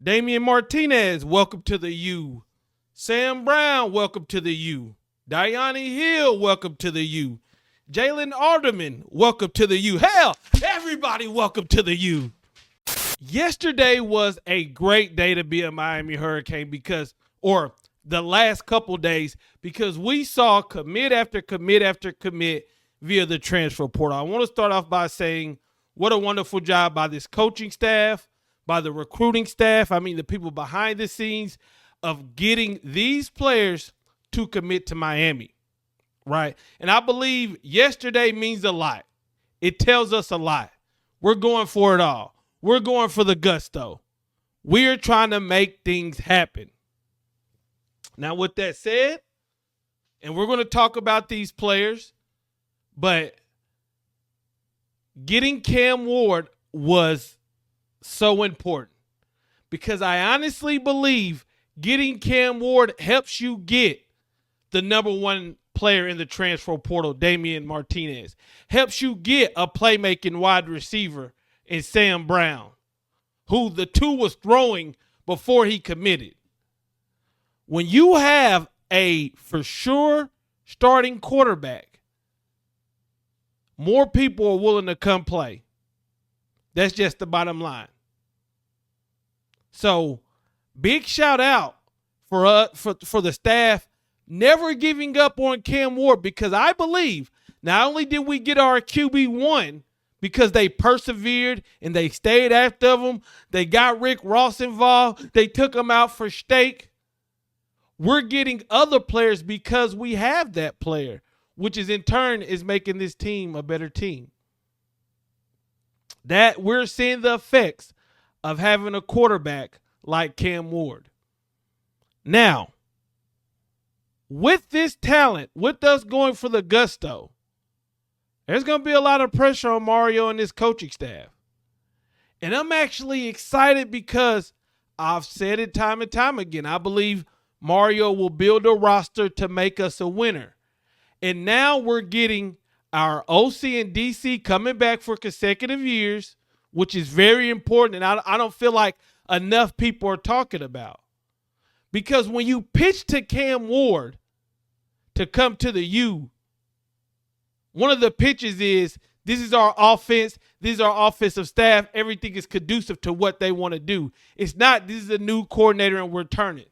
Damian Martinez, welcome to the U. Sam Brown, welcome to the U. Dyoni Hill, welcome to the U. Jaylin Alderman, welcome to the U. Hell, everybody, welcome to the U. Yesterday was a great day to be a Miami Hurricane or the last couple days, because we saw commit after commit after commit via the transfer portal. I want to start off by saying what a wonderful job by this coaching staff, by the recruiting staff, the people behind the scenes, of getting these players to commit to Miami, right? And I believe yesterday means a lot. It tells us a lot. We're going for it all. We're going for the gusto. We're trying to make things happen. Now, with that said, and we're going to talk about these players, but getting Cam Ward was so important, because I honestly believe getting Cam Ward helps you get the number one player in the transfer portal, Damian Martinez. Helps you get a playmaking wide receiver in Sam Brown, who the two was throwing before he committed. When you have a for sure starting quarterback, more people are willing to come play. That's just the bottom line. So, big shout out for the staff never giving up on Cam Ward, because I believe not only did we get our QB1 because they persevered and they stayed after him, they got Rick Ross involved, they took him out for steak. We're getting other players because we have that player, which is in turn is making this team a better team. That we're seeing the effects of having a quarterback like Cam Ward. Now, with this talent, with us going for the gusto, there's going to be a lot of pressure on Mario and his coaching staff. And I'm actually excited because I've said it time and time again. I believe Mario will build a roster to make us a winner. And now we're getting our OC and DC coming back for consecutive years, which is very important. And I don't feel like enough people are talking about. Because when you pitch to Cam Ward to come to the U, one of the pitches is, this is our offense, this is our offensive staff, everything is conducive to what they want to do. It's not, this is a new coordinator and we're turning.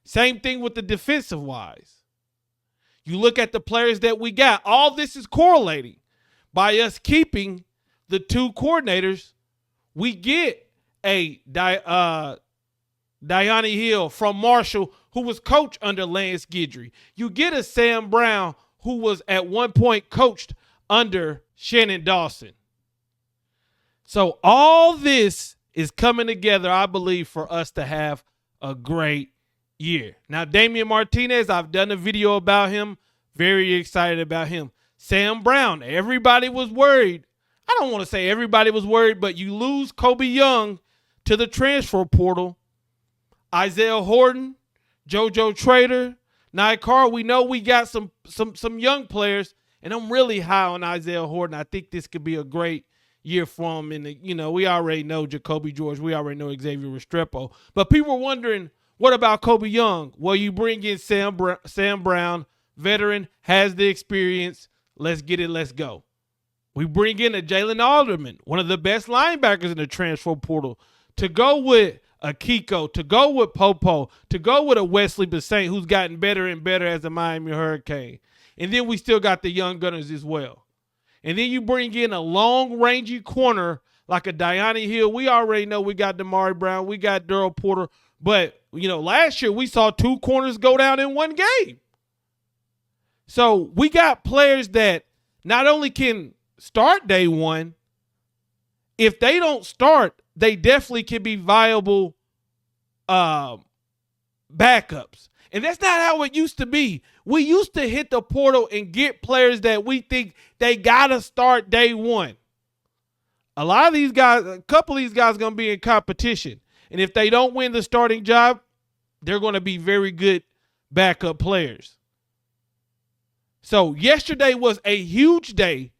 Same thing with the defensive wise. You look at the players that we got, all this is correlating. By us keeping the two coordinators, we get a Dyoni Hill from Marshall, who was coached under Lance Guidry. You get a Sam Brown, who was at one point coached under Shannon Dawson. So all this is coming together, I believe, for us to have a great year. Now, Damian Martinez, I've done a video about him. Very excited about him. Sam Brown, everybody was worried. I don't want to say everybody was worried, but you lose Kobe Young to the transfer portal. Isaiah Horton, JoJo Trader, Carr. We know we got some young players, and I'm really high on Isaiah Horton. I think this could be a great year for him. And we already know Jacoby George. We already know Xavier Restrepo. But people were wondering, what about Kobe Young? Well, you bring in Sam Brown, veteran, has the experience. Let's get it. Let's go. We bring in a Jaylin Alderman, one of the best linebackers in the transfer portal, to go with a Kiko, to go with Popo, to go with a Wesley Bassett, who's gotten better and better as a Miami Hurricane. And then we still got the young gunners as well. And then you bring in a long, rangy corner like a Dyoni Hill. We already know we got Damari Brown, we got Daryl Porter. But, last year we saw two corners go down in one game. So we got players that not only can start day one, if they don't start, they definitely can be viable backups. And that's not how it used to be. We used to hit the portal and get players that we think they got to start day one. A couple of these guys are going to be in competition. And if they don't win the starting job, they're going to be very good backup players. So yesterday was a huge day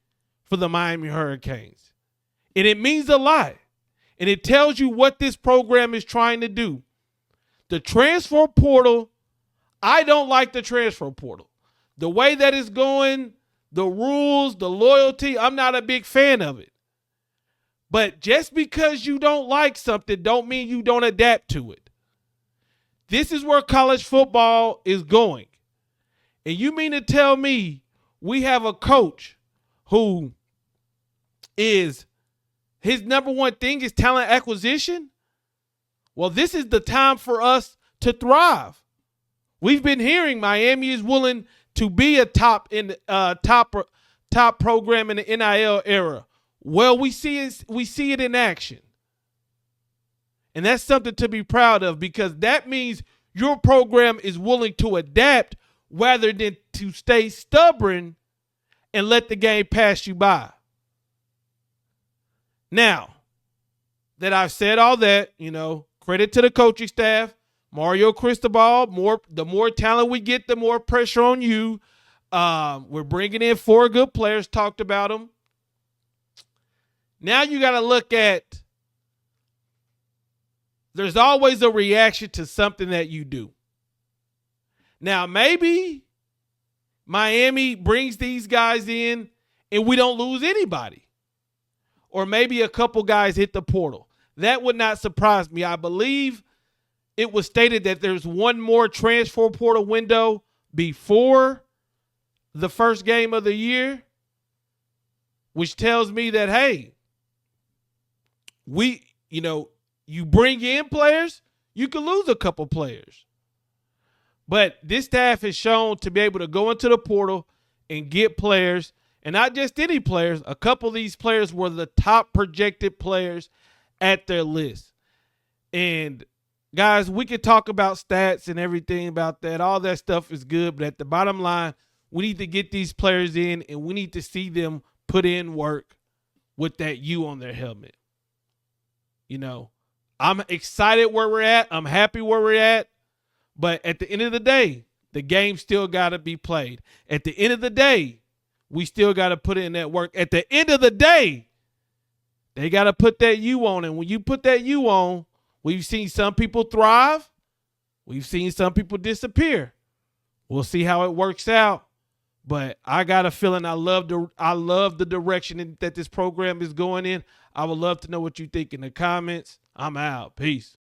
for the Miami Hurricanes. And it means a lot. And it tells you what this program is trying to do. The transfer portal, I don't like the transfer portal. The way that it's going, the rules, the loyalty, I'm not a big fan of it. But just because you don't like something don't mean you don't adapt to it. This is where college football is going. And you mean to tell me we have a coach who is, his number one thing is talent acquisition? Well, this is the time for us to thrive. We've been hearing Miami is willing to be a top program in the NIL era. Well, we see it in action. And that's something to be proud of, because that means your program is willing to adapt rather than to stay stubborn and let the game pass you by. Now that I've said all that, credit to the coaching staff, Mario Cristobal, the more talent we get, the more pressure on you. We're bringing in 4 good players, talked about them. Now you got to look at, there's always a reaction to something that you do. Now, maybe Miami brings these guys in and we don't lose anybody. Or maybe a couple guys hit the portal. That would not surprise me. I believe it was stated that there's one more transfer portal window before the first game of the year, which tells me that, hey, you bring in players, you can lose a couple players. But this staff has shown to be able to go into the portal and get players, and not just any players. A couple of these players were the top projected players at their list. And guys, we can talk about stats and everything about that. All that stuff is good, but at the bottom line, we need to get these players in, and we need to see them put in work with that U on their helmet. I'm excited where we're at. I'm happy where we're at. But at the end of the day, the game still got to be played. At the end of the day, we still got to put in that work. At the end of the day, they got to put that U on. And when you put that U on, we've seen some people thrive. We've seen some people disappear. We'll see how it works out. But I got a feeling I love the direction that this program is going in. I would love to know what you think in the comments. I'm out. Peace.